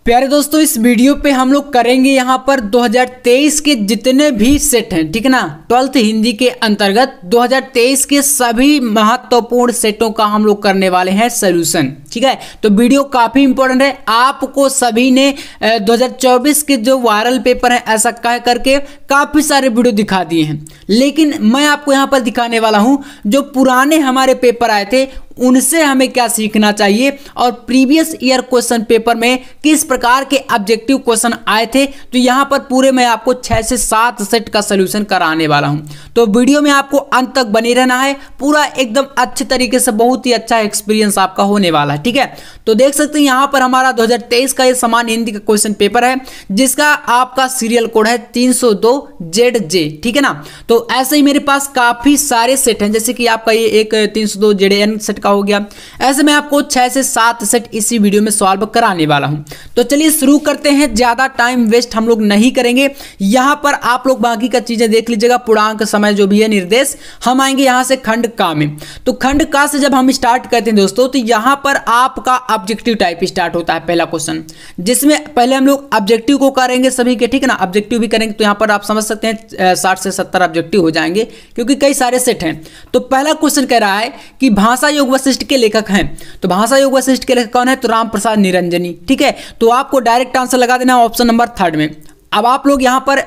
प्यारे दोस्तों, इस वीडियो पे हम लोग करेंगे यहाँ पर 2023 के जितने भी सेट हैं, ठीक है ना। 12th हिंदी के अंतर्गत 2023 के सभी महत्वपूर्ण सेटों का हम लोग करने वाले हैं सोल्यूशन, ठीक है। तो वीडियो काफ़ी इंपॉर्टेंट है। आपको सभी ने 2024 के जो वायरल पेपर हैं ऐसा कह करके काफ़ी सारे वीडियो दिखा दिए हैं, लेकिन मैं आपको यहाँ पर दिखाने वाला हूँ जो पुराने हमारे पेपर आए थे उनसे हमें क्या सीखना चाहिए और प्रीवियस ईयर क्वेश्चन पेपर में किस प्रकार के ऑब्जेक्टिव क्वेश्चन आए थे। तो यहाँ पर पूरे मैं आपको 6 से 7 सेट का सलूशन कराने वाला हूँ, तो वीडियो में आपको अंत तक बने रहना है। पूरा एकदम अच्छे तरीके से, बहुत ही अच्छा एक्सपीरियंस आपका होने वाला है, ठीक है। तो देख सकते हैं यहाँ पर हमारा 2023 का ये सामान्य हिंदी का क्वेश्चन पेपर है जिसका आपका सीरियल कोड है 302ZJ, ठीक है ना। तो ऐसे ही मेरे पास काफ़ी सारे सेट हैं, जैसे कि आपका ये एक 302ZN सेट का हो गया। ऐसे मैं आपको 6 से 7 सेट इसी वीडियो में सॉल्व कराने वाला हूं। तो चलिए शुरू करते हैं, ज्यादा टाइम वेस्ट हम लोग नहीं करेंगे। यहां पर आप लोग बाकी का चीजें देख लीजिएगा, पूर्णांक समय जो भी है निर्देश। हम आएंगे यहां से खंड का में। तो खंड का से जब हम स्टार्ट करते हैं दोस्तों, तो यहां पर आपका ऑब्जेक्टिव टाइप स्टार्ट होता है पहला क्वेश्चन, जिसमें पहले हम लोग ऑब्जेक्टिव को करेंगे सभी के, ठीक है ना। ऑब्जेक्टिव भी करेंगे तो यहां पर आप समझ सकते हैं 60 से 70 ऑब्जेक्टिव हो जाएंगे क्योंकि कई सारे सेट हैं। तो पहला क्वेश्चन कह रहा है कि भाषा योग वशिष्ठ के लेखक हैं। तो भाषा योग वशिष्ठ के लेखक कौन है? तो राम प्रसाद निरंजनी, ठीक है। तो आपको डायरेक्ट आंसर लगा देना ऑप्शन नंबर 3 में। अब आप लोग यहाँ पर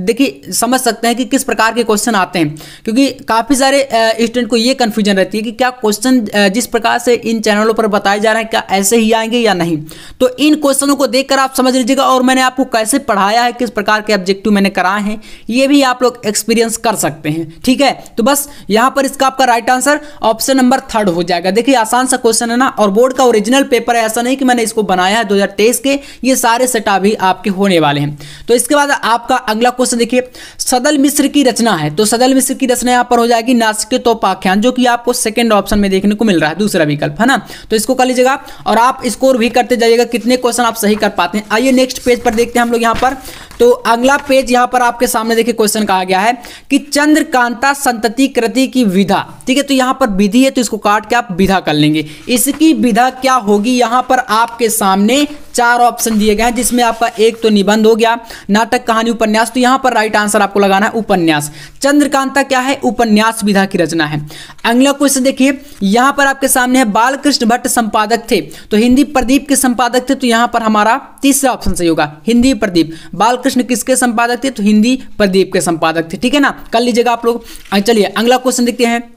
देखिए समझ सकते हैं कि किस प्रकार के क्वेश्चन आते हैं, क्योंकि काफ़ी सारे स्टूडेंट को ये कन्फ्यूजन रहती है कि क्या क्वेश्चन जिस प्रकार से इन चैनलों पर बताए जा रहे हैं क्या ऐसे ही आएंगे या नहीं। तो इन क्वेश्चनों को देखकर आप समझ लीजिएगा, और मैंने आपको कैसे पढ़ाया है, किस प्रकार के ऑब्जेक्टिव मैंने कराए हैं, ये भी आप लोग एक्सपीरियंस कर सकते हैं, ठीक है। तो बस यहाँ पर इसका आपका राइट आंसर ऑप्शन नंबर 3 हो जाएगा। देखिए आसान सा क्वेश्चन है ना, और बोर्ड का ओरिजिनल पेपर है, ऐसा नहीं कि मैंने इसको बनाया है। 2023 के ये सारे सेट अभी आपके होने वाले हैं। तो इसके बाद आपका अगला क्वेश्चन देखिए, सदल मिश्र की रचना है। तो सदल मिश्र की रचना यहां पर हो जाएगी नासिकेतोपाख्यान, जो कि आपको सेकंड ऑप्शन में देखने को मिल रहा है, दूसरा विकल्प है ना। तो इसको कर लीजिएगा और आप स्कोर भी करते जाइएगा कितने क्वेश्चन आप सही कर पाते हैं। आइए नेक्स्ट पेज पर देखते हैं हम लोग यहां पर। तो अगला पेज यहां पर आपके सामने देखिए क्वेश्चन कहा गया है कि चंद्रकांता संतति कृति की विधा, ठीक है। तो यहां पर विधि है तो इसको काट के आप विधा कर लेंगे। इसकी विधा क्या होगी? यहां पर आपके सामने 4 ऑप्शन दिए गए हैं, जिसमें आपका एक तो निबंध हो गया, नाटक, कहानी, उपन्यास। तो यहां पर राइट आंसर आपको लगाना है उपन्यास। चंद्रकांता क्या है? उपन्यास विधा की रचना है। अगला क्वेश्चन देखिए, यहां पर आपके सामने है बालकृष्ण भट्ट संपादक थे। तो हिंदी प्रदीप के संपादक थे, तो यहां पर हमारा तीसरा ऑप्शन सही होगा, हिंदी प्रदीप। बालकृष्ण किसके संपादक थे? तो हिंदी प्रदीप के संपादक थे, ठीक है ना। कर लीजिएगा आप लोग। चलिए अगला क्वेश्चन देखते हैं।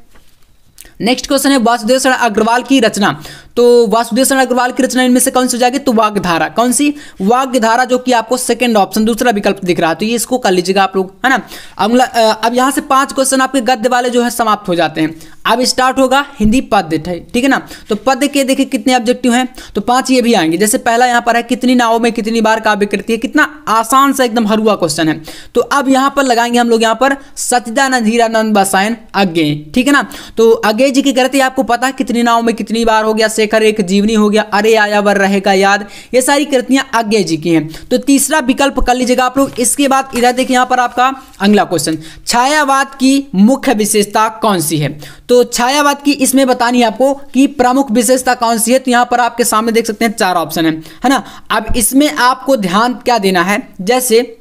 नेक्स्ट क्वेश्चन है वासुदेव शरण अग्रवाल की रचना। तो वासुदेव शरण अग्रवाल की रचना इनमें से कौन सी हो जाएगी? तो वाग्धारा। कौन सी? वाग्धारा, जो कि आपको सेकंड ऑप्शन दूसरा विकल्प दिख रहा है। तो ये इसको कर लीजिएगा आप लोग, है ना। अगला अब यहां से 5 क्वेश्चन आपके गद्य वाले जो है समाप्त हो जाते हैं। अब स्टार्ट होगा हिंदी पद्य, ठीक है ना। तो पद्य के देखिए कितने ऑब्जेक्टिव हैं, तो 5 ये भी आएंगे। जैसे पहला यहां पर है कितनी नावों में कितनी बार काव्य कृति है। कितना आसान सा एकदम हरुआ क्वेश्चन है। तो अब यहां पर लगाएंगे हम लोग यहां पर सच्चिदानंद हीरानंद बसायन अज्ञेय, ठीक है ना। तो अज्ञेय जी की कृति आपको पता है कितनी नावों में कितनी बार हो गया, शेखर एक जीवनी हो गया, अरे आया वर रहेगा याद, ये सारी कृतियां अज्ञेय जी की हैं। तो तीसरा विकल्प कर लीजिएगा आप लोग। इसके बाद इधर देखिए यहां पर आपका अगला क्वेश्चन, छायावाद की मुख्य विशेषता कौन सी है। तो छायावाद की इसमें बतानी है आपको कि प्रमुख विशेषता कौन सी है। तो यहां पर आपके सामने देख सकते हैं 4 ऑप्शन है ना। अब इसमें आपको ध्यान क्या देना है, जैसे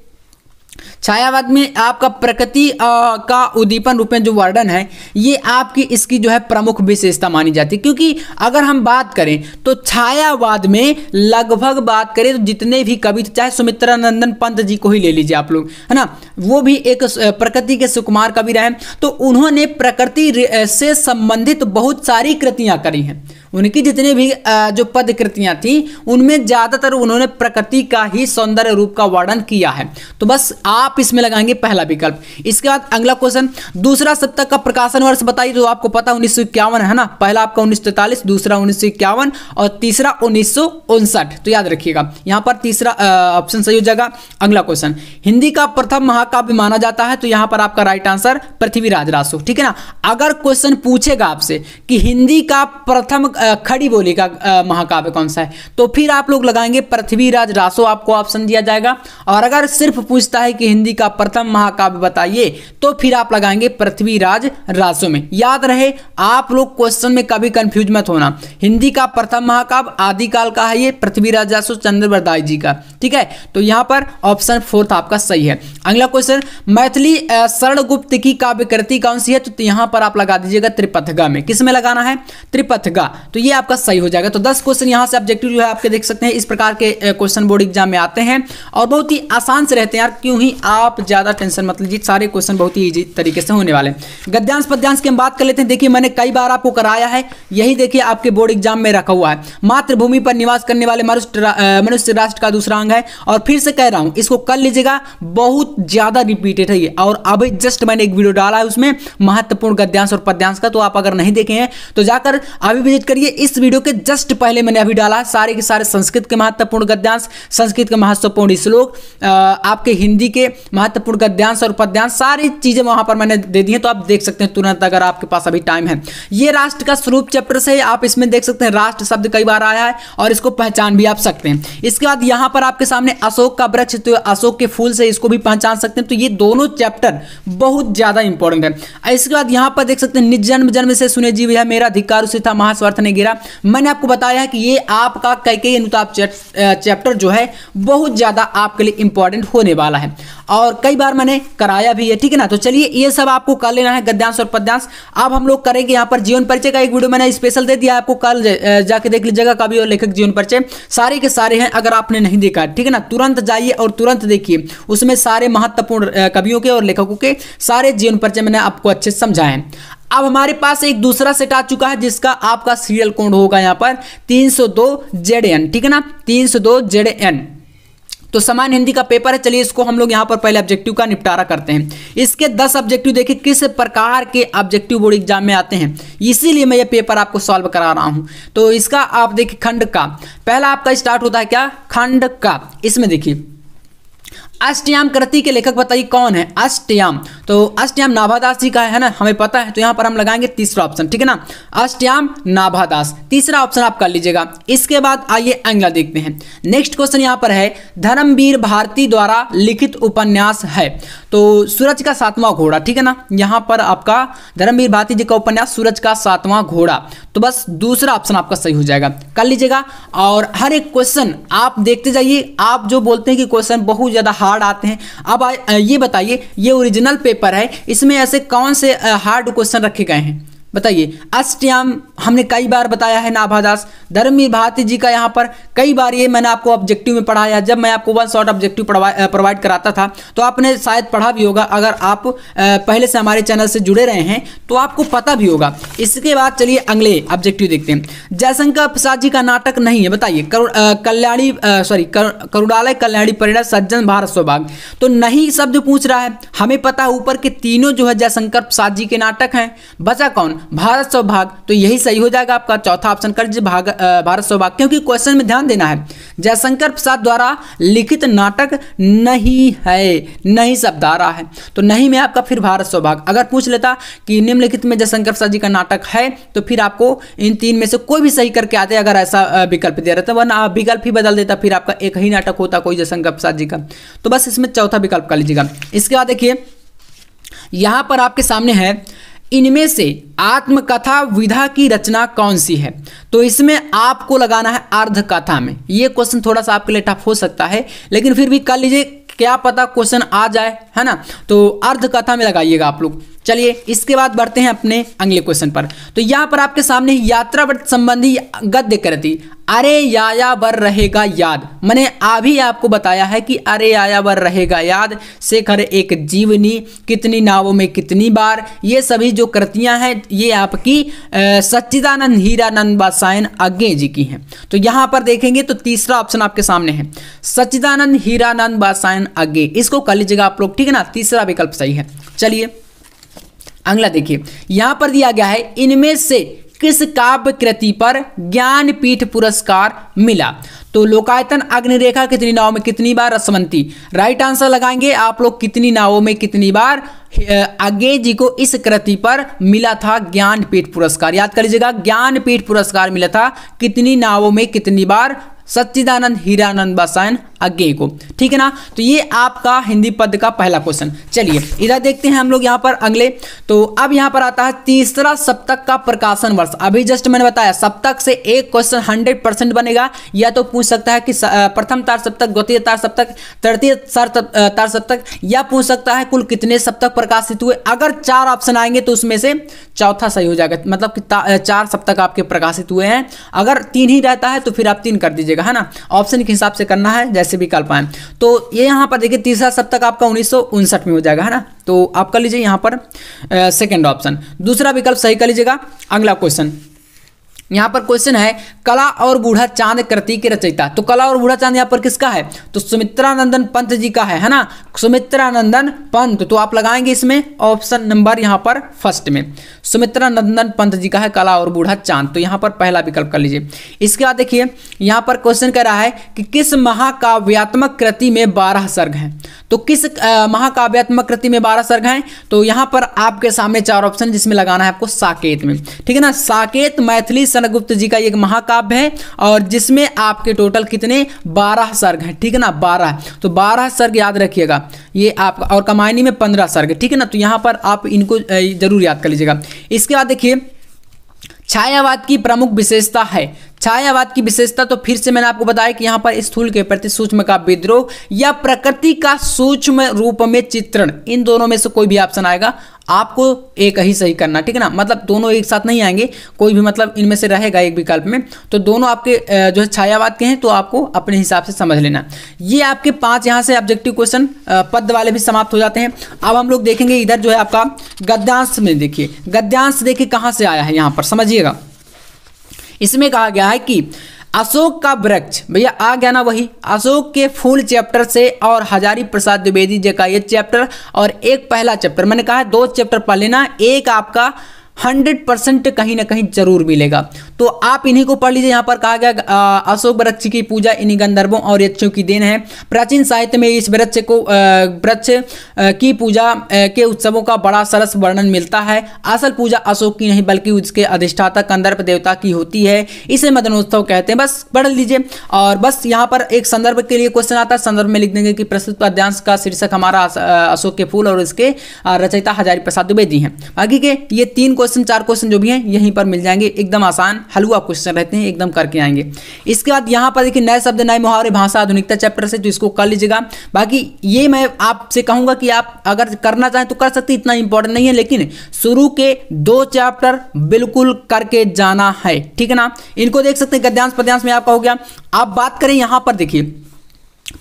छायावाद में आपका प्रकृति का उद्दीपन रूप में जो वर्णन है, ये आपकी इसकी जो है प्रमुख विशेषता मानी जाती है। क्योंकि अगर हम बात करें तो छायावाद में लगभग बात करें तो जितने भी कवि, चाहे सुमित्रानंदन पंत जी को ही ले लीजिए आप लोग, है ना, वो भी एक प्रकृति के सुकुमार कवि रहे। तो उन्होंने प्रकृति से संबंधित बहुत सारी कृतियां करी हैं। उनकी जितने भी जो पद कृतियां थी उनमें ज्यादातर उन्होंने प्रकृति का ही सौंदर्य रूप का वर्णन किया है। तो बस आप इसमें लगाएंगे पहला विकल्प। इसके बाद अगला क्वेश्चन, दूसरा सप्तक का प्रकाशन वर्ष बताइए। तो आपको पता 1951 है ना। पहला आपका 1943, दूसरा 1951 और तीसरा 1959। तो याद रखिएगा यहां पर तीसरा ऑप्शन सही हो जाएगा। अगला क्वेश्चन, हिंदी का प्रथम महाकाव्य माना जाता है। तो यहां पर आपका राइट आंसर पृथ्वीराज रासो, ठीक है ना। अगर क्वेश्चन पूछेगा आपसे कि हिंदी का प्रथम खड़ी बोली का महाकाव्य कौन सा है, तो फिर आप लोग लगाएंगे पृथ्वीराज रासो, आपको ऑप्शन दिया जाएगा। और अगर सिर्फ पूछता है कि हिंदी का प्रथम महाकाव्य बताइए, तो फिर आप लगाएंगे पृथ्वीराज रासो में। याद रहे, आप लोग क्वेश्चन में कभी कंफ्यूज मत होना, हिंदी का प्रथम महाकाव्य आदिकाल का है ये पृथ्वीराज रासो चंद्रवरदाय जी का, ठीक है। तो यहाँ पर ऑप्शन 4 आपका सही है। अगला क्वेश्चन, मैथिली शरणगुप्त की काव्य कृति कौन सी है, तो यहाँ पर आप लगा दीजिएगा त्रिपथगा में। किस में लगाना है, त्रिपथगा, तो ये आपका सही हो जाएगा। तो 10 क्वेश्चन यहाँ से ऑब्जेक्टिव जो है आपके देख सकते हैं, इस प्रकार के क्वेश्चन बोर्ड एग्जाम में आते हैं और बहुत ही आसान से रहते हैं यार, क्यों ही आप ज्यादा टेंशन मत लीजिए, सारे क्वेश्चन बहुत ही इजी तरीके से होने वाले हैं। गद्यांश पद्यांश की हम बात कर लेते हैं। देखिए मैंने कई बार आपको कराया है, यही देखिए आपके बोर्ड एग्जाम में रखा हुआ है। मातृभूमि पर निवास करने वाले मनुष्य राष्ट्र का दूसरा अंग है, और फिर से कह रहा हूं इसको कर लीजिएगा, बहुत ज्यादा रिपीटेड है ये। और अभी जस्ट मैंने एक वीडियो डाला है उसमें महत्वपूर्ण गद्यांश और पद्यांश का, तो आप अगर नहीं देखे हैं तो जाकर अभी विजिट करिए। इस वीडियो के जस्ट पहले मैंने अभी डाला है सारे के सारे संस्कृत के महत्वपूर्ण गद्यांश, संस्कृत के महत्वपूर्ण श्लोक, आपके हिंदी के महत्वपूर्ण गद्यांश और पद्यांश, सारी चीजें वहां पर मैंने दे दी हैं, तो आप देख सकते हैं तुरंत अगर आपके पास अभी टाइम है। ये राष्ट्र का स्वरूप चैप्टर से आप इसमें देख सकते हैं, राष्ट्र शब्द कई बार आया है और इसको पहचान भी आप सकते हैं। इसके बाद यहां पर आपके सामने अशोक का वृक्ष, तो अशोक के फूल से इसको भी पहचान सकते हैं। तो ये दोनों चैप्टर बहुत ज्यादा इंपॉर्टेंट है। इसके बाद यहां पर देख सकते हैं, निज जन्म जन्म से सुने जीव है, मेरा धिक्कार उसे था, महास्वार्थ ने गिरा। मैंने आपको बताया है कि ये आपका कैकेयी अनुताप चैप्टर जो है बहुत ज्यादा आपके लिए इंपॉर्टेंट होने वाला है और कई बार मैंने कराया भी है, ठीक है ना। तो चलिए ये सब आपको कर लेना है, गद्यांश और पद्यांश। अब हम लोग करेंगे यहाँ पर जीवन परिचय का एक वीडियो मैंने स्पेशल दे दिया, आपको कल जाके देख लीजिएगा, कवि और लेखक जीवन परिचय सारे के सारे हैं, अगर आपने नहीं देखा, ठीक है ना, तुरंत जाइए और तुरंत देखिए, उसमें सारे महत्वपूर्ण कवियों के और लेखकों के सारे जीवन परिचय मैंने आपको अच्छे से समझाए हैं। अब हमारे पास एक दूसरा सेट आ चुका है जिसका आपका सीरियल कोड होगा यहाँ पर 302 ZN, ठीक है ना, 302 ZN। तो सामान्य हिंदी का पेपर है। चलिए इसको हम लोग यहाँ पर पहले ऑब्जेक्टिव का निपटारा करते हैं। इसके 10 ऑब्जेक्टिव देखिए किस प्रकार के ऑब्जेक्टिव बोर्ड एग्जाम में आते हैं, इसीलिए मैं ये पेपर आपको सॉल्व करा रहा हूँ। तो इसका आप देखिए खंड का पहला आपका स्टार्ट होता है क्या, खंड का। इसमें देखिए अष्टयाम कृति के लेखक बताइए कौन है, अष्टयाम। तो अष्टयाम नाभादास जी का है ना, हमें पता है, तो यहाँ पर हम लगाएंगे तीसरा ऑप्शन, ठीक है ना, अष्टयाम नाभादास, तीसरा ऑप्शन आप कर लीजिएगा। इसके बाद आइए अगला देखते हैं। नेक्स्ट क्वेश्चन यहाँ पर है, धर्मवीर भारती द्वारा लिखित उपन्यास है, तो सूरज का सातवां घोड़ा, ठीक है ना, यहाँ पर आपका धर्मवीर भारती जी का उपन्यास सूरज का सातवां घोड़ा, तो बस दूसरा ऑप्शन आपका सही हो जाएगा, कर लीजिएगा। और हर एक क्वेश्चन आप देखते जाइए, आप जो बोलते हैं कि क्वेश्चन बहुत ज्यादा हार्ड आते हैं, अब ये बताइए, ये ओरिजिनल पेपर है, इसमें ऐसे कौन से हार्ड क्वेश्चन रखे गए हैं बताइए। अष्टयाम हमने कई बार बताया है नाभादास, धर्मवीर भारती जी का यहाँ पर कई बार ये मैंने आपको ऑब्जेक्टिव में पढ़ाया, जब मैं आपको 1 शॉर्ट ऑब्जेक्टिव प्रोवाइड कराता था तो आपने शायद पढ़ा भी होगा, अगर आप पहले से हमारे चैनल से जुड़े रहे हैं तो आपको पता भी होगा। इसके बाद चलिए अगले ऑब्जेक्टिव देखते हैं। जयशंकर प्रसाद जी का नाटक नहीं है बताइए, करुणालय कल्याणी परिणय सज्जन भारत सौभाग्य, तो नहीं शब्द पूछ रहा है, हमें पता है ऊपर के तीनों जो है जयशंकर प्रसाद जी के नाटक हैं, बचा कौन, भारत सौभाग्य, तो यही सही हो जाएगा आपका चौथा ऑप्शन कर दीजिए भारत सौभाग्य, क्योंकि क्वेश्चन में ध्यान देना है, जयशंकर प्रसाद द्वारा लिखित नाटक नहीं है, नहीं शब्द आ रहा है, तो नहीं में आपका फिर भारत सौभाग्य। अगर पूछ लेता कि निम्नलिखित में जयशंकर प्रसाद जी का नाटक है, तो फिर आपको इन 3 में से कोई भी सही करके आते, अगर ऐसा विकल्प दे रहा था, वरना विकल्प ही बदल देता, फिर आपका एक ही नाटक होता कोई जयशंकर प्रसाद जी का, तो बस इसमें चौथा विकल्प कर लीजिएगा। इसके बाद देखिए यहां पर आपके सामने है, इनमें से आत्मकथा विधा की रचना कौन सी है, तो इसमें आपको लगाना है अर्धकथा में। ये क्वेश्चन थोड़ा सा आपके लिए टफ हो सकता है, लेकिन फिर भी कर लीजिए, क्या पता क्वेश्चन आ जाए, है ना, तो अर्धकथा में लगाइएगा आप लोग। चलिए इसके बाद बढ़ते हैं अपने अगले क्वेश्चन पर। तो यहाँ पर आपके सामने यात्रा व्रत संबंधी गद्य कृति अरे यायावर रहेगा याद, मैंने अभी आपको बताया है कि अरे यायावर रहेगा याद, शेखर एक जीवनी, कितनी नावों में कितनी बार, ये सभी जो कृतियां हैं ये आपकी सच्चिदानंद हीरानंद बादशायन आज्ञे जी की हैं। तो यहाँ पर देखेंगे तो तीसरा ऑप्शन आपके सामने है, सच्चिदानंद हीरानंद बादशायन आज्ञे, इसको कर लीजिएगा आप लोग, ठीक है ना, तीसरा विकल्प सही है। चलिए अगला देखिए, यहां पर दिया गया है, इनमें से किस काव्य कृति पर ज्ञानपीठ पुरस्कार मिला? तो लोकायतन, अग्निरेखा, कितनी नाव में कितनी बार, रसवंती। राइट आंसर लगाएंगे आप लोग, कितनी नावों में कितनी बार। आगे जी को इस कृति पर मिला था ज्ञानपीठ पुरस्कार, याद कर लीजिएगा, ज्ञानपीठ पुरस्कार मिला था कितनी नावों में कितनी बार, सच्चिदानंद हीरानंद बसायन आगे को, ठीक है ना। तो ये आपका हिंदी पद का पहला क्वेश्चन। चलिए इधर देखते हैं हम लोग यहाँ पर अगले। तो अब यहाँ पर आता है तीसरा सप्तक का प्रकाशन वर्ष। अभी जस्ट मैंने बताया सप्तक से एक क्वेश्चन 100% बनेगा, या तो पूछ सकता है कि प्रथम तार सप्तक, द्वितीय तार सप्तक, तृतीय तार सप्तक, या पूछ सकता है कुल कितने सप्तक प्रकाशित हुए। अगर 4 ऑप्शन आएंगे तो उसमें से चौथा सही हो जाएगा, मतलब कि 4 सप्तक आपके प्रकाशित हुए हैं। अगर 3 ही रहता है तो फिर आप 3 कर दीजिएगा, है ना, ऑप्शन के हिसाब से करना है, जैसे विकल्प आए। तो ये यहाँ पर देखिए तीसरा सप्तक आपका 1959 में हो जाएगा, है ना। तो आप कर लीजिए यहाँ पर सेकंड ऑप्शन, दूसरा विकल्प सही कर लीजिएगा। अगला क्वेश्चन, यहाँ पर क्वेश्चन है कला और बूढ़ा चांद कृति के रचयिता। तो कला और बूढ़ा चांद यहाँ पर किसका है? तो सुमित्रानंदन पंत जी का है ना, सुमित्रानंदन पंत। तो आप लगाएंगे इसमें ऑप्शन नंबर यहाँ पर फर्स्ट में, सुमित्रानंदन पंत जी का है कला और बूढ़ा चांद। तो यहाँ पर पहला विकल्प कर लीजिए। इसके बाद देखिए यहाँ पर क्वेश्चन कह रहा है कि किस महाकाव्यात्मक कृति में 12 सर्ग हैं। तो किस महाकाव्यात्मक कृति में 12 सर्ग हैं? तो यहाँ पर आपके सामने 4 ऑप्शन, जिसमें लगाना है आपको साकेत में, ठीक है ना। साकेत मैथिली गुप्त जी का एक महाकाव्य है और जिसमें आपके टोटल कितने 12 सर्ग हैं, ठीक है ना, 12। तो 12 सर्ग याद रखिएगा ये आप, और कमायनी में 15 सर्ग, ठीक है ना। तो यहाँ पर आप इनको जरूर याद कर लीजिएगा। इसके बाद देखिए छायावाद की प्रमुख विशेषता है। छायावाद की विशेषता तो फिर से मैंने आपको बताया कि यहाँ पर स्थूल के प्रति सूक्ष्म का विद्रोह या प्रकृति का सूक्ष्म रूप में चित्रण, इन दोनों में से कोई भी ऑप्शन आएगा, आपको एक ही सही करना, ठीक है ना। मतलब दोनों एक साथ नहीं आएंगे, कोई भी मतलब इनमें से रहेगा एक विकल्प में। तो दोनों आपके जो है छायावाद के हैं, तो आपको अपने हिसाब से समझ लेना। ये आपके 5 यहाँ से ऑब्जेक्टिव क्वेश्चन पद वाले भी समाप्त हो जाते हैं। अब हम लोग देखेंगे इधर जो है आपका गद्यांश में। देखिए गद्यांश देखिए कहाँ से आया है, यहाँ पर समझिएगा। इसमें कहा गया है कि अशोक का वृक्ष, भैया आ गया ना वही, अशोक के फूल चैप्टर से और हजारी प्रसाद द्विवेदी जी का ये चैप्टर और एक पहला चैप्टर, मैंने कहा 2 चैप्टर पढ़ लेना, एक आपका 100% कहीं ना कहीं जरूर मिलेगा। तो आप इन्हीं को पढ़ लीजिए। यहाँ पर कहा गया अशोक वृक्ष की पूजा इन्हीं गंधर्वों और यक्षों की देन है। प्राचीन साहित्य में इस वृक्ष को वृक्ष की पूजा के उत्सवों का बड़ा सरस वर्णन मिलता है। असल पूजा अशोक की नहीं बल्कि उसके अधिष्ठाता गंधर्व देवता की होती है, इसे मदनोत्सव कहते हैं। बस पढ़ लीजिए। और बस यहाँ पर एक संदर्भ के लिए क्वेश्चन आता है, संदर्भ में लिख देंगे कि प्रस्तुत पद्यांश का शीर्षक हमारा अशोक के फूल और इसके रचयिता हजारी प्रसाद द्विवेदी हैं। बाकी के ये 3 क्वेश्चन 4 क्वेश्चन जो भी हैं यहीं पर मिल जाएंगे, एकदम आसान हलवा क्वेश्चन रहते हैं, एकदम करके आएंगे। इसके बाद यहाँ पर देखिए नए शब्द नए मुहावरे भाषा आधुनिकता चैप्टर से, तो इसको कर लीजिएगा। बाकी ये मैं आपसे कहूंगा कि आप अगर करना चाहें तो कर सकते, इतना इंपॉर्टेंट नहीं है, लेकिन शुरू के 2 चैप्टर बिल्कुल करके जाना है, ठीक है ना। इनको देख सकते हैं, गद्यांश पद्यांश में आपका हो गया। आप बात करें यहाँ पर देखिए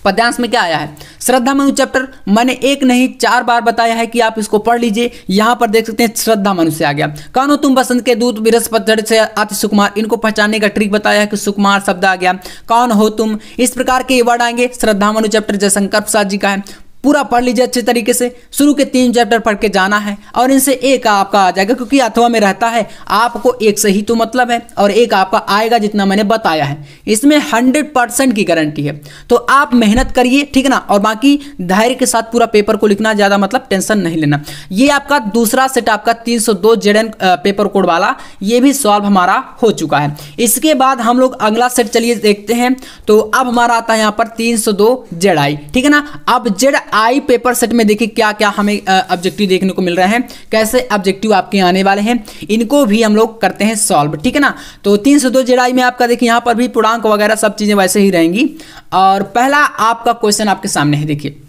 पद्यांश में क्या आया है, श्रद्धा मनु चैप्टर मैंने 1 नहीं 4 बार बताया है कि आप इसको पढ़ लीजिए। यहाँ पर देख सकते हैं श्रद्धा मनु से आ गया। कौन हो तुम बसंत के दूत बृहस्पति से आति सुकुमार, इनको पहचानने का ट्रिक बताया है कि सुकुमार शब्द आ गया। कौन हो तुम, इस प्रकार के ये वर्ड आएंगे। श्रद्धा मनु चैप्टर जयशंकर प्रसाद जी का है, पूरा पढ़ लीजिए अच्छे तरीके से। शुरू के 3 चैप्टर पढ़ के जाना है और इनसे एक आपका आ जाएगा, क्योंकि अथवा में रहता है आपको एक से ही तो मतलब है, और एक आपका आएगा जितना मैंने बताया है। इसमें 100% की गारंटी है। तो आप मेहनत करिए, ठीक है ना। और बाकी धैर्य के साथ पूरा पेपर को लिखना, ज़्यादा मतलब टेंशन नहीं लेना। ये आपका दूसरा सेट आपका 302 जेडन पेपर कोड वाला, ये भी सॉल्व हमारा हो चुका है। इसके बाद हम लोग अगला सेट चलिए देखते हैं। तो अब हमारा आता है यहाँ पर 302 जेड आई, ठीक है ना। अब जेड आई पेपर सेट में देखिए क्या क्या हमें ऑब्जेक्टिव देखने को मिल रहे हैं, कैसे ऑब्जेक्टिव आपके आने वाले हैं, इनको भी हम लोग करते हैं सॉल्व, ठीक है ना। तो 302 जेडाई में आपका देखिए यहाँ पर भी पूर्णांक वगैरह सब चीजें वैसे ही रहेंगी। और पहला आपका क्वेश्चन आपके सामने है, देखिए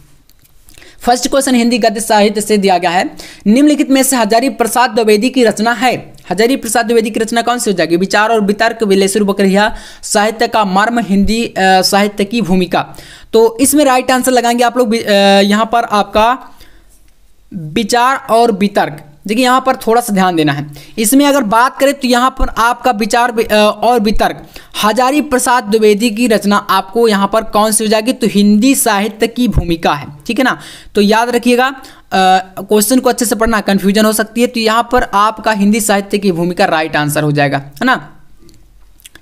फर्स्ट क्वेश्चन हिंदी गद्य साहित्य से दिया गया है। निम्नलिखित में से हजारी प्रसाद द्विवेदी की रचना है। हजारी प्रसाद द्विवेदी की रचना कौन सी हो जाएगी? विचार और वितर्क, विलेसुर बकरिया, साहित्य का मर्म, हिंदी साहित्य की भूमिका। तो इसमें राइट आंसर लगाएंगे आप लोग। यहाँ पर आपका विचार और वितर्क, देखिए यहाँ पर थोड़ा सा ध्यान देना है। इसमें अगर बात करें तो यहाँ पर आपका विचार और वितर्क हजारी प्रसाद द्विवेदी की रचना आपको यहाँ पर कौन सी हो जाएगी, तो हिंदी साहित्य की भूमिका है, ठीक है ना। तो याद रखिएगा, क्वेश्चन को अच्छे से पढ़ना, कंफ्यूजन हो सकती है। तो यहाँ पर आपका हिंदी साहित्य की भूमिका राइट आंसर हो जाएगा, है ना,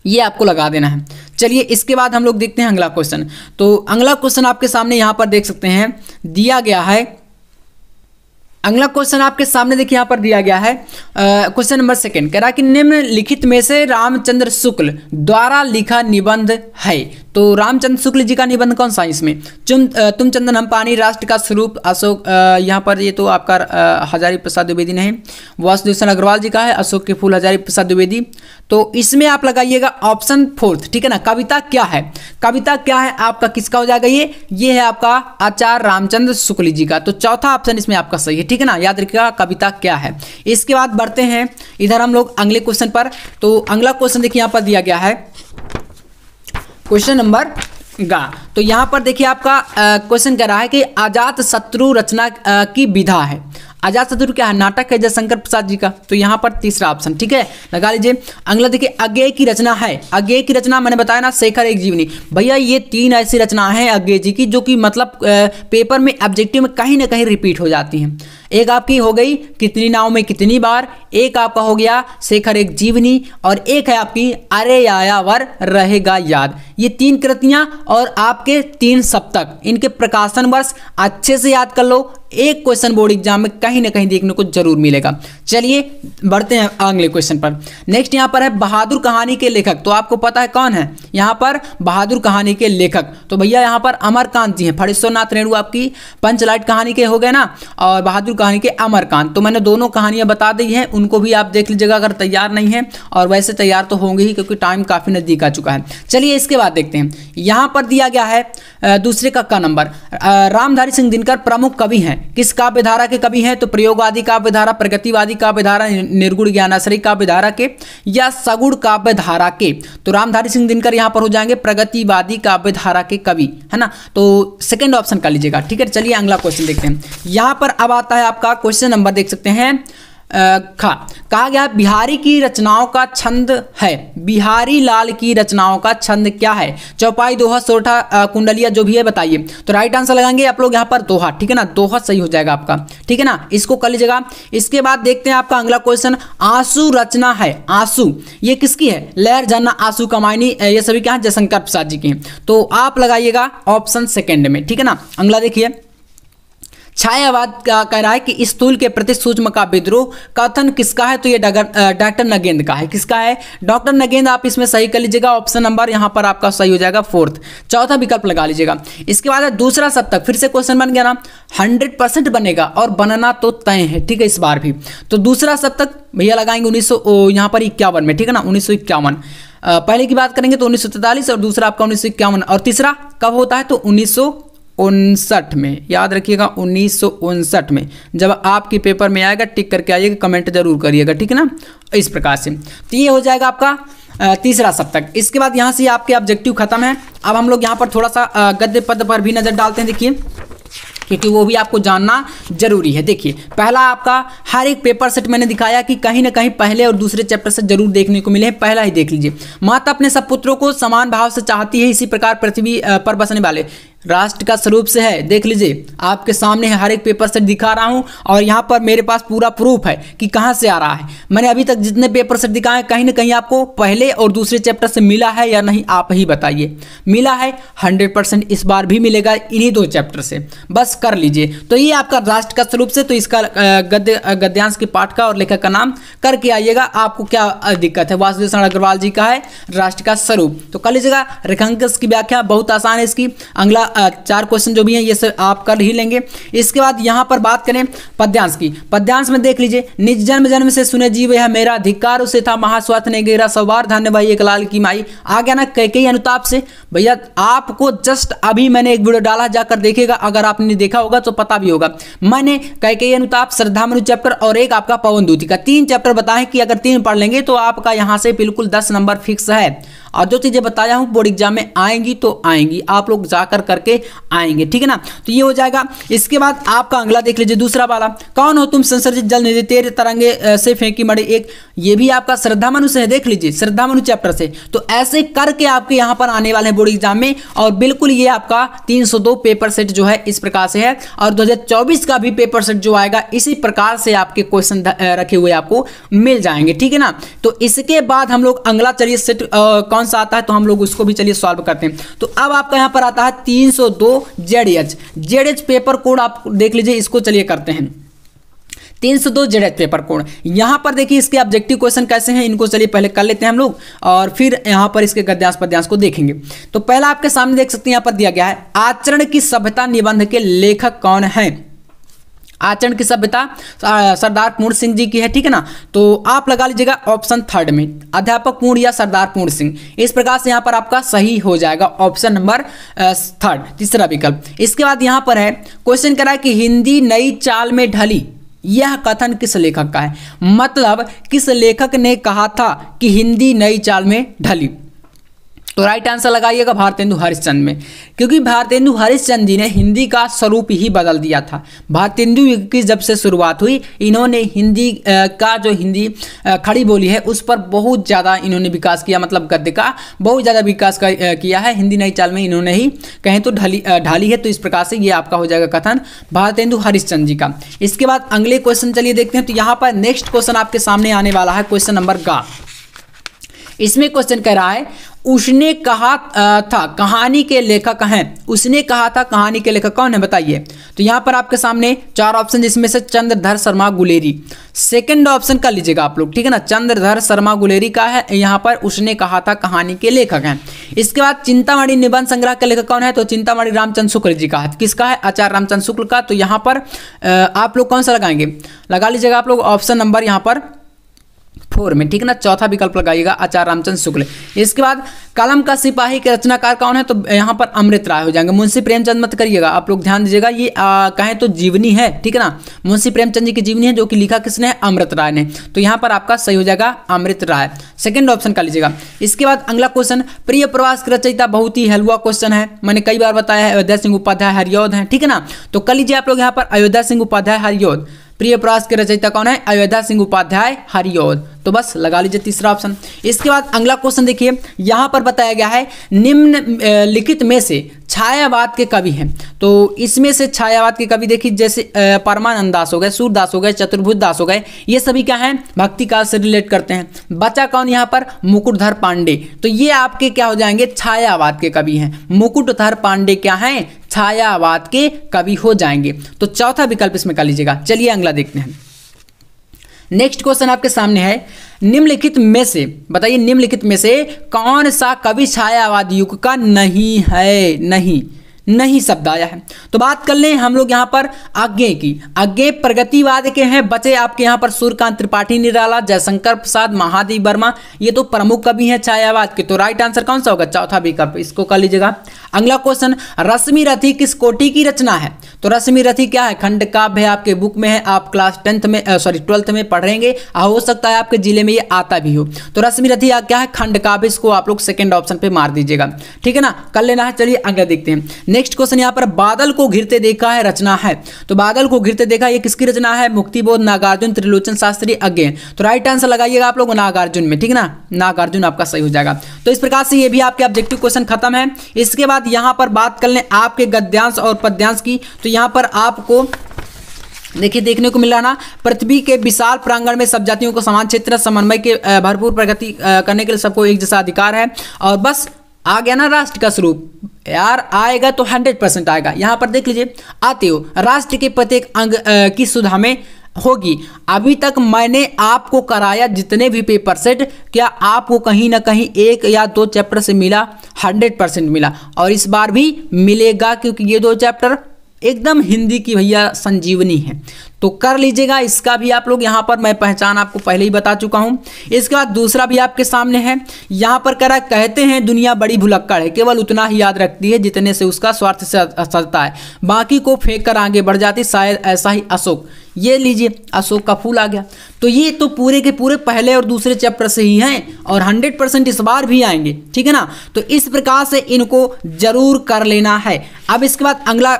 ये आपको लगा देना है। चलिए इसके बाद हम लोग देखते हैं अगला क्वेश्चन। तो अगला क्वेश्चन आपके सामने यहाँ पर देख सकते हैं दिया गया है। अगला क्वेश्चन आपके सामने देखिए यहाँ पर दिया गया है, क्वेश्चन नंबर 2 कह रहा है कि निम्नलिखित में से रामचंद्र शुक्ल द्वारा लिखा निबंध है। तो रामचंद्र शुक्ल जी का निबंध कौन सा है इसमें, तुम चंदन हम पानी, राष्ट्र का स्वरूप, अशोक, यहाँ पर ये तो आपका हजारी प्रसाद द्विवेदी नहीं, वासुदेव अग्रवाल जी का है, अशोक के फूल हजारी प्रसाद द्विवेदी। तो इसमें आप लगाइएगा ऑप्शन 4, ठीक है ना। कविता क्या है, कविता क्या है आपका किसका हो जाएगा, ये है आपका आचार्य रामचंद्र शुक्ल जी का। तो चौथा ऑप्शन इसमें आपका सही है, ठीक है ना। याद रखिएगा कविता क्या है। इसके बाद बढ़ते हैं इधर हम लोग अगले क्वेश्चन पर। तो अगला क्वेश्चन देखिए यहाँ पर दिया गया है क्वेश्चन नंबर गा। तो यहाँ पर देखिए आपका क्वेश्चन कह रहा है कि अजात शत्रु रचना की विधा है। अजात शत्रु क्या है, नाटक है जयशंकर प्रसाद जी का। तो यहाँ पर तीसरा ऑप्शन, ठीक है, लगा लीजिए। अगला देखिए अज्ञेय की रचना है। अज्ञेय की रचना मैंने बताया ना, शेखर एक जीवनी। भैया ये 3 ऐसी रचना है अज्ञेय जी की जो कि मतलब पेपर में ऑब्जेक्टिव में कहीं ना कहीं रिपीट हो जाती हैं। एक आपकी हो गई कितनी नाव में कितनी बार, एक आपका हो गया शेखर एक जीवनी, और एक है आपकी अरे यायावर रहेगा याद। ये 3 कृतियां और आपके 3 सप्तक, इनके प्रकाशन वर्ष अच्छे से याद कर लो। एक क्वेश्चन बोर्ड एग्जाम में कहीं ना कहीं देखने को जरूर मिलेगा। चलिए बढ़ते हैं अगले क्वेश्चन पर। नेक्स्ट यहाँ पर है बहादुर कहानी के लेखक। तो आपको पता है कौन है यहाँ पर बहादुर कहानी के लेखक। तो भैया यहाँ पर अमरकांत जी हैं। फणीश्वरनाथ रेणु आपकी पंचलाइट कहानी के हो गए ना, और बहादुर कहानी के अमरकांत। तो मैंने दोनों कहानियां बता दी हैं, उनको भी आप देख लीजिएगा अगर तैयार नहीं है, और वैसे तैयार तो होंगे ही क्योंकि टाइम काफी नजदीक आ चुका है। चलिए इसके बाद देखते हैं, यहाँ पर दिया गया है दूसरे का नंबर। रामधारी सिंह दिनकर प्रमुख कवि हैं, किस काव्य धारा के कवि हैं, तो प्रयोगवादी काव्य धारा, प्रगतिवादी काव्य धारा, निर्गुण ज्ञानाश्रयी काव्य धारा के, या सगुण काव्य धारा के। तो रामधारी सिंह दिनकर यहाँ पर हो जाएंगे प्रगतिवादी काव्य धारा के कवि, है ना। तो सेकंड ऑप्शन कर लीजिएगा, ठीक है। चलिए अगला क्वेश्चन देखते हैं। यहाँ पर अब आता है आपका क्वेश्चन नंबर, देख सकते हैं कहा गया बिहारी की रचनाओं का छंद है। बिहारी लाल की रचनाओं का छंद क्या है, चौपाई, दोहा, सोरठा, कुंडलिया, जो भी है बताइए। तो राइट आंसर लगाएंगे आप लोग यहाँ पर दोहा, ठीक है ना। दोहा सही हो जाएगा आपका, ठीक है ना, इसको कर लीजिएगा। इसके बाद देखते हैं आपका अगला क्वेश्चन, आंसू रचना है। आंसू ये किसकी है, लहर, झरना, आंसू, कमायनी, ये सभी क्या है, जयशंकर प्रसाद जी की हैं। तो आप लगाइएगा ऑप्शन सेकेंड में, ठीक है ना। अगला देखिए छायावाद का कह रहा है कि स्थूल के प्रति सूक्ष्म का विद्रोह कथन किसका है, तो ये डॉक्टर नगेंद्र का है। किसका है, डॉक्टर नगेंद्र। आप इसमें सही कर लीजिएगा, ऑप्शन नंबर यहाँ पर आपका सही हो जाएगा 4th, चौथा विकल्प लगा लीजिएगा। इसके बाद है दूसरा सप्तक, फिर से क्वेश्चन बन गया ना, 100% बनेगा और बनना तो तय है, ठीक है, इस बार भी। तो दूसरा सप्तक भैया लगाएंगे 1900 यहाँ पर 51 में, ठीक है ना, 1951। पहले की बात करेंगे तो 1943 और दूसरा आपका 1951, और तीसरा कब होता है, तो 1959 में। याद रखिएगा 1959 में, जब आपके पेपर में आएगा टिक करके आइएगा, कमेंट जरूर करिएगा, ठीक है ना, इस प्रकार से। तो ये हो जाएगा आपका तीसरा सप्तक। इसके बाद यहाँ से आपके ऑब्जेक्टिव खत्म है। अब हम लोग यहाँ पर थोड़ा सा गद्य पद पर भी नजर डालते हैं, देखिए, क्योंकि वो भी आपको जानना जरूरी है। देखिए पहला आपका हर एक पेपर सेट मैंने दिखाया कि कहीं ना कहीं पहले और दूसरे चैप्टर से जरूर देखने को मिले हैं। पहला ही देख लीजिए, माता अपने सब पुत्रों को समान भाव से चाहती है, इसी प्रकार पृथ्वी पर बसने वाले राष्ट्र का स्वरूप से है। देख लीजिए आपके सामने हर एक पेपर सेट दिखा रहा हूं, और यहाँ पर मेरे पास पूरा प्रूफ है कि कहाँ से आ रहा है। मैंने अभी तक जितने पेपर सेट दिखाए हैं कहीं ना कहीं आपको पहले और दूसरे चैप्टर से मिला है या नहीं, आप ही बताइए। मिला है 100%, इस बार भी मिलेगा इन्हीं 2 चैप्टर से, बस कर लीजिए। तो ये आपका राष्ट्र का स्वरूप से, तो इसका गद्यांश के पाठ का और लेखक का नाम करके आइएगा। आपको क्या दिक्कत है, वासुदेव अग्रवाल जी का है राष्ट्र का स्वरूप, तो कर लीजिएगा। रेखांकन की व्याख्या बहुत आसान है इसकी। अगला 4 क्वेश्चन जो भी हैं ये सब आप कर ही लेंगे। इसके बाद यहाँ पर बात करें पद्यांश की। पद्यांश में देख लीजिए, निज जन्म जन्म से सुने जीव यह मेरा, धिक्कार उसे था महास्वार्थ ने घेरा, सवार धन्य भाई एक लाल की माई। आ गया ना कैकेयी अनुताप से। भैया आपको जस्ट अभी मैंने एक वीडियो डाला, जाकर देखेगा, अगर आपने देखा होगा तो पता भी होगा। मैंने कैकेयी अनुताप, श्रद्धामणि चैप्टर और एक आपका पवन दूती का 3 चैप्टर बताएं कि अगर 3 पढ़ लेंगे तो आपका यहाँ से बिल्कुल 10 नंबर फिक्स है। और जो चीजें बताया हूँ बोर्ड एग्जाम में आएंगी तो आएंगी, आप लोग जाकर करके करके आएंगे, ठीक है ना। तो ये हो जाएगा। इसके बाद आपका अगला देख लीजिए, दूसरा वाला, कौन हो तुम संसर्जित जल निधि तेरे तरंगे से फेंकी मड़ी एक, ये भी आपका श्रद्धा मनु से है, देख लीजिए श्रद्धा मनु चैप्टर से। तो ऐसे करके आपके यहाँ पर आने वाले हैं बोर्ड एग्जाम में, और बिल्कुल ये आपका 302 पेपर सेट जो है इस प्रकार से है, और 2024 का भी पेपर सेट जो आएगा इसी प्रकार से आपके क्वेश्चन रखे हुए आपको मिल जाएंगे, ठीक है ना। तो इसके बाद हम लोग अगला चलिए सेट कौन सा आता है, तो हम लोग उसको भी चलिए सॉल्व करते हैं। तो अब आपका यहाँ पर आता है 302 जेडएच पेपर कोड, आप देख लीजिए इसको चलिए करते हैं। 302 जेडएच पेपर कोड, यहाँ पर देखिए इसके ऑब्जेक्टिव क्वेश्चन कैसे हैं, इनको चलिए पहले कर लेते हैं हम लोग, और फिर यहाँ पर इसके गद्यांश पद्यांश को देखेंगे। तो पहला आपके सामने देख सकते हैं, यहाँ पर दिया गया है आचरण की सभ्यता निबंध के लेखक कौन है। आचरण की सभ्यता सरदार पूर्ण सिंह जी की है, ठीक है ना। तो आप लगा लीजिएगा ऑप्शन थर्ड में, अध्यापक पूर्ण या सरदार पूर्ण सिंह। इस प्रकार से यहाँ पर आपका सही हो जाएगा ऑप्शन नंबर थर्ड, तीसरा विकल्प। इसके बाद यहाँ पर है क्वेश्चन करा है कि हिंदी नई चाल में ढली, यह कथन किस लेखक का है, मतलब किस लेखक ने कहा था कि हिंदी नई चाल में ढली। तो राइट आंसर लगाइएगा भारतेंदु हरिश्चंद्र में, क्योंकि भारतेंदु हरिश्चंद्र जी ने हिंदी का स्वरूप ही बदल दिया था। भारतेंदु युग की जब से शुरुआत हुई, इन्होंने हिंदी का जो हिंदी खड़ी बोली है उस पर बहुत ज़्यादा इन्होंने विकास किया, मतलब गद्य का बहुत ज़्यादा विकास किया है। हिंदी नई चाल में इन्होंने ही कहें तो ढाली है। तो इस प्रकार से ये आपका हो जाएगा कथन भारतेंदु हरिश्चंद्र जी का। इसके बाद अगले क्वेश्चन चलिए देखते हैं। तो यहाँ पर नेक्स्ट क्वेश्चन आपके सामने आने वाला है, क्वेश्चन नंबर गा। इसमें क्वेश्चन कह रहा है उसने कहा था कहानी के लेखक हैं, उसने कहा था कहानी के लेखक कौन है बताइए। तो यहाँ पर आपके सामने चार ऑप्शन, जिसमें से चंद्रधर शर्मा गुलेरी सेकंड ऑप्शन कर लीजिएगा आप लोग, ठीक है ना। चंद्रधर शर्मा गुलेरी का है यहाँ पर उसने कहा था कहानी के लेखक हैं। इसके बाद चिंतामणि निबंध संग्रह के लेखक कौन है, तो चिंतामणि रामचंद्र शुक्ल जी का है। किसका है, आचार्य रामचंद्र शुक्ल का। तो यहाँ पर आप लोग कौन सा लगाएंगे, लगा लीजिएगा आप लोग ऑप्शन नंबर यहाँ पर 4 में, ठीक है ना। चौथा विकल्प लगाइएगा आचार्य रामचंद्र शुक्ल। इसके बाद कलम का सिपाही के रचनाकार कौन है, तो यहाँ पर अमृत राय हो जाएंगे। मुंशी प्रेमचंद मत करिएगा आप लोग, ध्यान दीजिएगा ये कहें तो जीवनी है, ठीक है ना। मुंशी प्रेमचंद जी की जीवनी है, जो कि लिखा किसने है, अमृत राय ने। तो यहाँ पर आपका सही हो जाएगा अमृत राय, सेकंड ऑप्शन कर लीजिएगा। इसके बाद अगला क्वेश्चन, प्रिय प्रवास के रचयिता बहुत ही हलवा क्वेश्चन है, मैंने कई बार बताया है, अयोध्या सिंह उपाध्याय हरिऔध है, ठीक है ना। तो कर लीजिए आप लोग यहाँ पर अयोध्या सिंह उपाध्याय हरिऔध। प्रिय प्रवास के रचयिता कौन है, अयोध्या सिंह उपाध्याय हरिऔध। तो बस लगा लीजिए तीसरा ऑप्शन। इसके बाद अगला क्वेश्चन देखिए, यहाँ पर बताया गया है निम्न लिखित में से छायावाद के कवि हैं। तो इसमें से छायावाद के कवि देखिए, जैसे परमानंद दास हो गए, सूरदास हो गए, चतुर्भुज दास हो गए, ये सभी क्या हैं, भक्ति काल से रिलेट करते हैं। बचा कौन यहाँ पर, मुकुटधर पांडे। तो ये आपके क्या हो जाएंगे, छायावाद के कवि हैं। मुकुटधर पांडे क्या हैं, छायावाद के कवि हो जाएंगे। तो चौथा विकल्प इसमें कर लीजिएगा। चलिए अगला देखते हैं। नेक्स्ट क्वेश्चन आपके सामने है, निम्नलिखित में से बताइए, निम्नलिखित में से कौन सा कवि छायावाद युग का नहीं है, नहीं शब्द आया है। तो बात कर लें हम लोग यहाँ पर आज्ञे की। आज्ञे प्रगतिवाद के हैं, बचे आपके यहाँ पर सूर्यकांत त्रिपाठी निराला, जयशंकर प्रसाद, महादेव वर्मा, ये तो प्रमुख कवि हैं छायावाद के। तो राइट आंसर कौन सा होगा, चौथा विकल्प, इसको कर लीजिएगा। अगला क्वेश्चन, रश्मि रथी किस कोटि की रचना है। तो रश्मि रथी क्या है, खंड काव्य है, आपके बुक में है, आप क्लास 12th में पढ़ेंगे, हो सकता है आपके जिले में ये आता भी हो। तो रश्मि रथी क्या है, खंड काव्य, इसको आप लोग सेकंड ऑप्शन पे मार दीजिएगा, ठीक है ना, कर लेना है। चलिए अगला देखते हैं। नेक्स्ट क्वेश्चन यहाँ पर, बादल को घिरते देखा है रचना है। तो बादल को घिरते देखा, ये किसकी रचना है, मुक्तिबोध, नागार्जुन, त्रिलोचन शास्त्री, अज्ञे। तो राइट आंसर लगाइएगा आप लोग नागार्जुन में, ठीक है ना, नागार्जुन आपका सही हो जाएगा। तो इस प्रकार से ये भी आपके ऑब्जेक्टिव क्वेश्चन खत्म है। इसके बाद यहाँ पर बात कर लें आपके गद्यांश और पद्यांश की। तो यहाँ पर आपको देखिए देखने को मिल रहा ना, पृथ्वी के विशाल प्रांगण में सब जातियों को समान क्षेत्र समन्वय के भरपूर प्रगति करने के लिए सबको एक जैसा अधिकार है। और बस आ गया ना राष्ट्र का स्वरूप, यार आएगा तो 100% आएगा। यहाँ पर देख लीजिए, आते हो राष्ट्र के प्रत्येक अंग की सुधा में होगी। अभी तक मैंने आपको कराया जितने भी पेपर सेट, क्या आपको कहीं ना कहीं 1 या 2 चैप्टर से मिला, 100% मिला, और इस बार भी मिलेगा, क्योंकि ये 2 चैप्टर एकदम हिंदी की भैया संजीवनी है। तो कर लीजिएगा। इसका भी आप लोग यहाँ पर मैं पहचान आपको पहले ही बता चुका हूँ। इसके बाद दूसरा भी आपके सामने है, यहाँ पर कह रहा है कहते हैं दुनिया बड़ी भुलक्कड़ है, केवल उतना ही याद रखती है जितने से उसका स्वार्थ से सजता है, बाकी को फेंक कर आगे बढ़ जाती, शायद ऐसा ही अशोक। ये लीजिए अशोक का फूल आ गया। तो ये तो पूरे के पूरे पहले और दूसरे चैप्टर से ही हैं और 100% इस बार भी आएंगे, ठीक है ना। तो इस प्रकार से इनको जरूर कर लेना है। अब इसके बाद अगला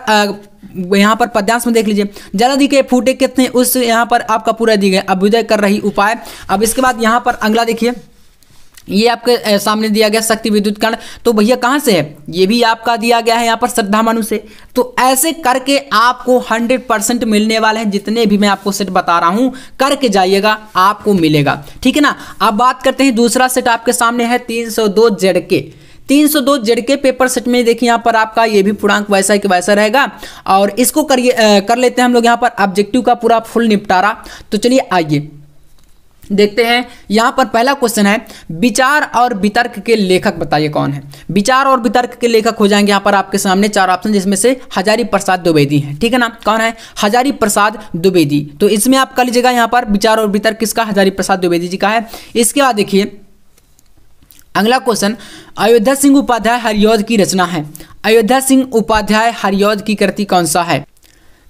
यहाँ पर पद्यांश में देख लीजिए, जलधि के फूटे कितने, उस यहाँ पर आपका पूरा दी गया अभ्युदय कर रही उपाय। अब इसके बाद यहाँ पर अगला देखिए, ये आपके सामने दिया गया शक्ति विद्युत कर्ण, तो भैया कहाँ से है, ये भी आपका दिया गया है यहाँ पर श्रद्धा मनु से। तो ऐसे करके आपको 100% मिलने वाले हैं, जितने भी मैं आपको सेट बता रहा हूँ करके जाइएगा आपको मिलेगा, ठीक है ना। अब बात करते हैं दूसरा सेट आपके सामने है 302 ZK। 302 ZK पेपर सेट में देखिए यहाँ पर आपका ये भी पूर्णांक वैसा ही वैसा रहेगा और इसको कर लेते हैं हम लोग यहाँ पर ऑब्जेक्टिव का पूरा फुल निपटारा। तो चलिए आइए देखते हैं। यहाँ पर पहला क्वेश्चन है, विचार और वितर्क के लेखक बताइए कौन है। विचार और वितर्क के लेखक हो जाएंगे यहाँ पर आपके सामने 4 ऑप्शन, जिसमें से हजारी प्रसाद द्विवेदी है, ठीक है ना। कौन है, हजारी प्रसाद द्विवेदी। तो इसमें आप कर लीजिएगा यहाँ पर विचार और वितर्क किसका, हजारी प्रसाद द्विवेदी जी का है। इसके बाद देखिए अगला क्वेश्चन, अयोध्या सिंह उपाध्याय हरिऔध की रचना है। अयोध्या सिंह उपाध्याय हरिऔध की कृति कौन सा है।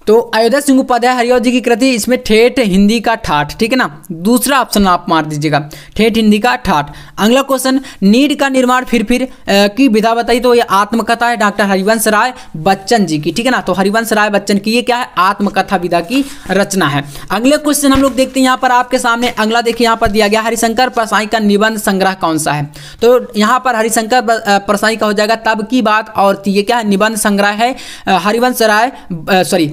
तो अयोध्या सिंह उपाध्याय हरिऔध जी की कृति, इसमें ठेठ हिंदी का ठाठ, ठीक है ना। दूसरा ऑप्शन आप मार दीजिएगा, ठेठ हिंदी का ठाठ। अगला क्वेश्चन, नीड का निर्माण फिर की विधा बताई। तो ये आत्मकथा है डॉक्टर हरिवंश राय बच्चन जी की, ठीक है ना। तो हरिवंश राय बच्चन की ये क्या है, आत्मकथा विधा की रचना है। अगले क्वेश्चन हम लोग देखते हैं यहाँ पर आपके सामने। अगला देखिए यहाँ पर दिया गया, हरिशंकर परसाई का निबंध संग्रह कौन सा है। तो यहाँ पर हरिशंकर परसाई का हो जाएगा तब की बात और थी। ये क्या है, निबंध संग्रह है हरिवंश राय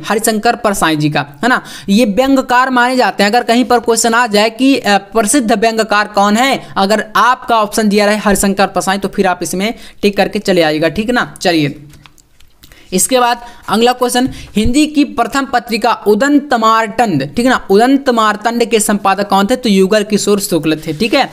हरिशंकर परसाई जी का, है ना। ये व्यंग्यकार माने जाते हैं। अगर कहीं पर क्वेश्चन आ जाए कि प्रसिद्ध व्यंग्यकार कौन है, अगर आपका ऑप्शन दिया रहे हरिशंकर परसाई, तो फिर आप इसमें टिक करके चले आइएगा, ठीक है ना। चलिए इसके बाद अगला क्वेश्चन, हिंदी की प्रथम पत्रिका उदंत मार्तंड, ठीक है ना। उदंत मार्तंड के संपादक कौन थे, तो युगल किशोर शुक्ल थे, ठीक है।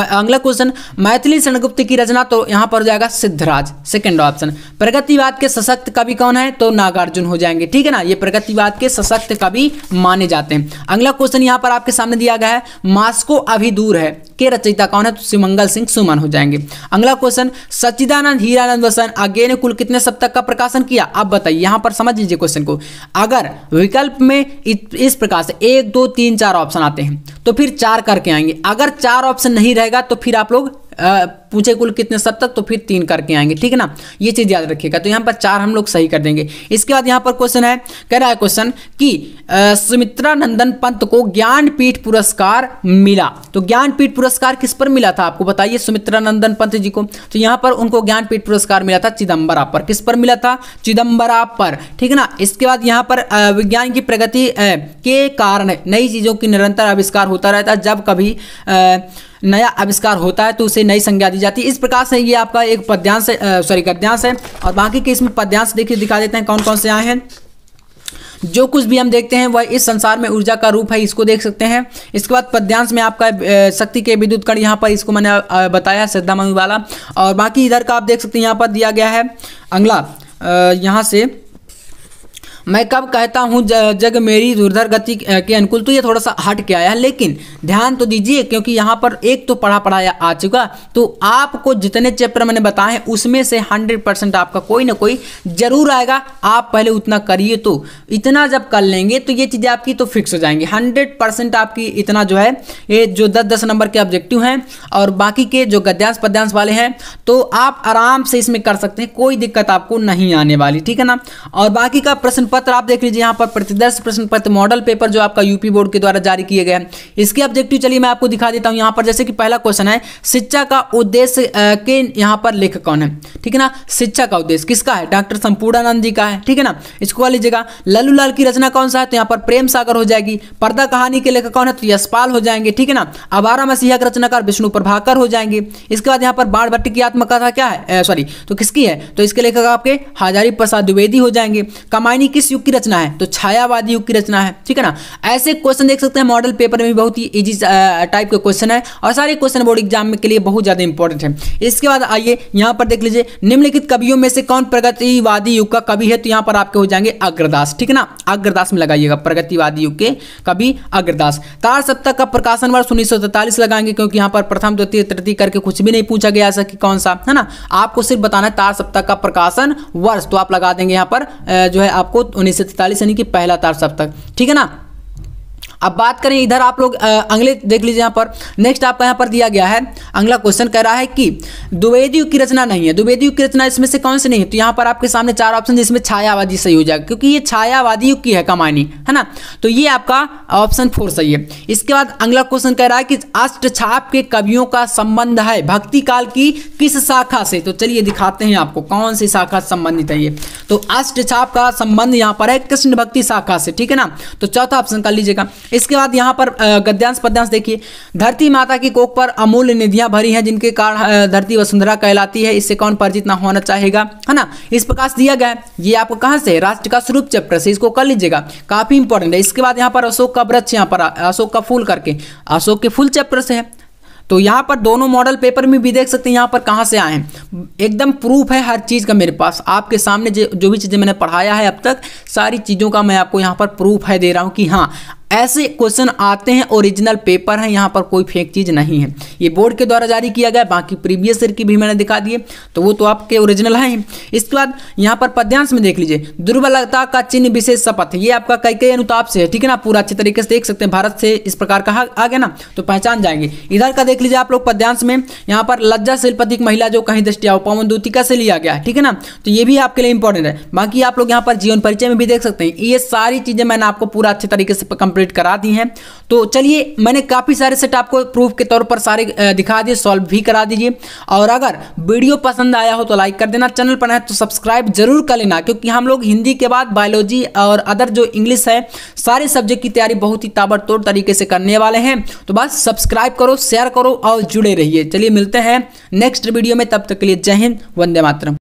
अगला क्वेश्चन, मैथिली शरणगुप्त की रचना, तो यहाँ पर जाएगा सिद्धराज, सेकंड ऑप्शन। प्रगतिवाद के सशक्त कवि कौन है, तो नागार्जुन हो जाएंगे, ठीक है ना। ये प्रगतिवाद के सशक्त कवि माने जाते हैं। अगला क्वेश्चन यहाँ पर आपके सामने दिया गया है, मास्को अभी दूर है के रचयिता कौन है, तो शिवमंगल सिंह सुमन हो जाएंगे। अगला क्वेश्चन, सच्चिदानंद हीरानंद वसन अज्ञेय ने कुल कितने सप्तक का प्रकाशन किया। अब बताइए यहाँ पर समझ लीजिए क्वेश्चन को। अगर विकल्प में इस प्रकार से 1 2 3 4 ऑप्शन आते हैं तो फिर 4 करके आएंगे। अगर 4 ऑप्शन नहीं रहेगा तो फिर आप लोग पूछे कुल कितने सप्तक, तो फिर 3 करके आएंगे, ठीक है ना। ये चीज याद रखिएगा। तो यहाँ पर 4 हम लोग सही कर देंगे। इसके बाद यहाँ पर क्वेश्चन है, कह रहा है क्वेश्चन कि सुमित्रा नंदन पंत को ज्ञानपीठ पुरस्कार मिला। तो ज्ञानपीठ पुरस्कार किस पर मिला था, आपको बताइए। सुमित्रा नंदन पंत जी को, तो यहाँ पर उनको ज्ञानपीठ पुरस्कार मिला था चिदम्बरा पर। किस पर मिला था, चिदम्बरा पर, ठीक है ना। इसके बाद यहाँ पर विज्ञान की प्रगति के कारण नई चीजों की निरंतर आविष्कार होता रहता है। जब कभी नया आविष्कार होता है तो उसे नई संज्ञा दी जाती है। इस प्रकार से ये आपका एक पद्यांश गद्यांश है। और बाकी के इसमें पद्यांश देखिए दिखा देते हैं कौन कौन से आए हैं। जो कुछ भी हम देखते हैं वह इस संसार में ऊर्जा का रूप है, इसको देख सकते हैं। इसके बाद पद्यांश में आपका शक्ति के विद्युत कण, यहाँ पर इसको मैंने बताया श्रद्धा मनु वाला। और बाकी इधर का आप देख सकते हैं, यहाँ पर दिया गया है अगला, यहाँ से मैं कब कहता हूँ जग मेरी दुर्धर गति के अनुकूल। तो ये थोड़ा सा हट के आया है, लेकिन ध्यान तो दीजिए क्योंकि यहाँ पर एक तो पढ़ाया आ चुका। तो आपको जितने चैप्टर मैंने बताए हैं उसमें से 100% आपका कोई ना कोई जरूर आएगा। आप पहले उतना करिए, तो इतना जब कर लेंगे तो ये चीज़ें आपकी तो फिक्स हो जाएंगी। 100% आपकी इतना जो है, ये जो 10-10 नंबर के ऑब्जेक्टिव हैं और बाकी के जो गद्यांश पद्यांश वाले हैं, तो आप आराम से इसमें कर सकते हैं, कोई दिक्कत आपको नहीं आने वाली, ठीक है ना। और बाकी का प्रश्न पत्र आप देख लीजिए, यहाँ पर प्रतिदर्श प्रश्न पत्र मॉडल पेपर जो आपका यूपी बोर्ड के द्वारा जारी किए गए हैं, इसके ऑब्जेक्टिव चलिए मैं आपको दिखा देता हूँ। यहाँ पर जैसे कि पहला क्वेश्चन है, शिक्षा का उद्देश्य के यहाँ पर लेखक कौन है, ठीक है ना। शिक्षा का उद्देश्य किसका है, डॉक्टर संपूर्णानंद जी का है, ठीक है ना। इसको लीजिएगा। लल्लू लाल की रचना कौन सा है, तो यहाँ पर प्रेम सागर हो जाएगी। पर्दा कहानी के लेखक कौन है, तो यशपाल हो जाएंगे, ठीक है ना। आवारा मसीहा का रचनाकार विष्णु प्रभाकर हो जाएंगे। इसके बाद यहाँ पर बाण भट्ट की आत्मकथा क्या है, तो किसकी है, तो इसके लेखक आपके हजारी प्रसाद द्विवेदी हो जाएंगे। कमायनी किस युग की रचना है, तो छायावादी युग की रचना है, ठीक है ना। ऐसे क्वेश्चन देख सकते हैं मॉडल पेपर में भी, बहुत ही इजी टाइप के क्वेश्चन है और सारे क्वेश्चन बोर्ड एग्जाम के लिए बहुत ज्यादा इंपॉर्टेंट है। इसके बाद आइए यहाँ पर देख लीजिए, निम्नलिखित कवियों में से कौन प्रगतिवादी युग का कवि है, तो यहाँ पर आपके हो जाएंगे अग्रदास, ठीक है ना। अग्रदास में लगाइएगा, प्रगतिवादी युग के कवि अग्रदास। तार सप्तक का प्रकाशन वर्ष 1943 लगाएंगे, क्योंकि यहाँ पर प्रथम द्वितीय तृतीय करके कुछ भी नहीं पूछा गया ऐसा कि कौन सा, है ना। आपको सिर्फ बताना है तार सप्तक का प्रकाशन वर्ष, तो आप लगा देंगे यहाँ पर जो है आपको 1943 यानी कि पहला तार सप्तक, ठीक है ना। अब बात करें इधर आप लोग अगले देख लीजिए, यहाँ पर नेक्स्ट आपका यहाँ पर दिया गया है अगला क्वेश्चन, कह रहा है कि द्विवेदी युग की रचना नहीं है, द्विवेदी युग की रचना इसमें से कौन सी नहीं है, तो यहाँ पर आपके सामने चार ऑप्शन, जिसमें छायावादी सही हो जाएगा, क्योंकि ये छायावादी युग की है कमानी, है ना। तो ये आपका ऑप्शन 4 सही है। इसके बाद अगला क्वेश्चन कह रहा है कि अष्टछाप के कवियों का संबंध है भक्ति काल की किस शाखा से, तो चलिए दिखाते हैं आपको कौन सी शाखा संबंधित है ये। तो अष्टछाप का संबंध यहाँ पर है कृष्ण भक्ति शाखा से, ठीक है ना। तो चौथा ऑप्शन कर लीजिएगा। इसके बाद यहाँ पर गद्यांश पद्यांश देखिए, धरती माता की कोख पर अमूल्य निधियां भरी हैं, जिनके कारण धरती वसुंधरा कहलाती है, इससे कौन परिचित ना होना चाहेगा, है ना। इस प्रकार से दिया गया है, ये आपको कहां से, राष्ट्र का स्वरूप चैप्टर से, इसको कर लीजिएगा, काफी इंपॉर्टेंट है। इसके बाद यहाँ पर अशोक का वृक्ष, यहाँ पर अशोक का फूल करके, अशोक के फूल चैप्टर से है। तो यहाँ पर दोनों मॉडल पेपर में भी देख सकते हैं यहाँ पर कहाँ से आए हैं, एकदम प्रूफ है हर चीज़ का मेरे पास, आपके सामने जो भी चीज़ें मैंने पढ़ाया है अब तक, सारी चीज़ों का मैं आपको यहाँ पर प्रूफ है दे रहा हूँ कि हाँ ऐसे क्वेश्चन आते हैं, ओरिजिनल पेपर है, यहाँ पर कोई फेक चीज़ नहीं है। ये बोर्ड के द्वारा जारी किया गया, बाकी प्रीवियस ईयर की भी मैंने दिखा दिए, तो वो तो आपके ओरिजिनल है ही। इसके बाद यहाँ पर पद्यांश में देख लीजिए, दुर्बलता का चिन्ह विशेष शपथ, ये आपका कई अनुताप से है, ठीक है ना। पूरा अच्छे तरीके से देख सकते हैं, भारत से इस प्रकार का आ गया ना, तो पहचान जाएंगे। इधर का देख लीजिए आप लोग पद्यांश में, यहाँ पर लज्जा शिल्पतिक महिला जो कहीं दृष्टिया पवन दूतिका से लिया गया है, ठीक है ना। तो ये भी आपके लिए इंपॉर्टेंट है। बाकी आप लोग यहाँ पर जीवन परिचय में भी देख सकते हैं, ये सारी चीज़ें मैंने आपको पूरा अच्छे तरीके से कंप्लीट करा दी हैं। तो चलिए, मैंने काफी सारे सेट आपको प्रूफ के तौर पर सारे दिखा दिए, सॉल्व भी करा दीजिए। और अगर वीडियो पसंद आया हो तो लाइक कर देना, चैनल पर है तो सब्सक्राइब जरूर कर लेना, क्योंकि हम लोग हिंदी के बाद बायोलॉजी और अदर जो इंग्लिश है, सारे सब्जेक्ट की तैयारी बहुत ही ताबड़तोड़ तरीके से करने वाले हैं। तो बस सब्सक्राइब करो, शेयर करो और जुड़े रहिए। चलिए मिलते हैं नेक्स्ट वीडियो में, तब तक के लिए जय हिंद, वंदे मातरम।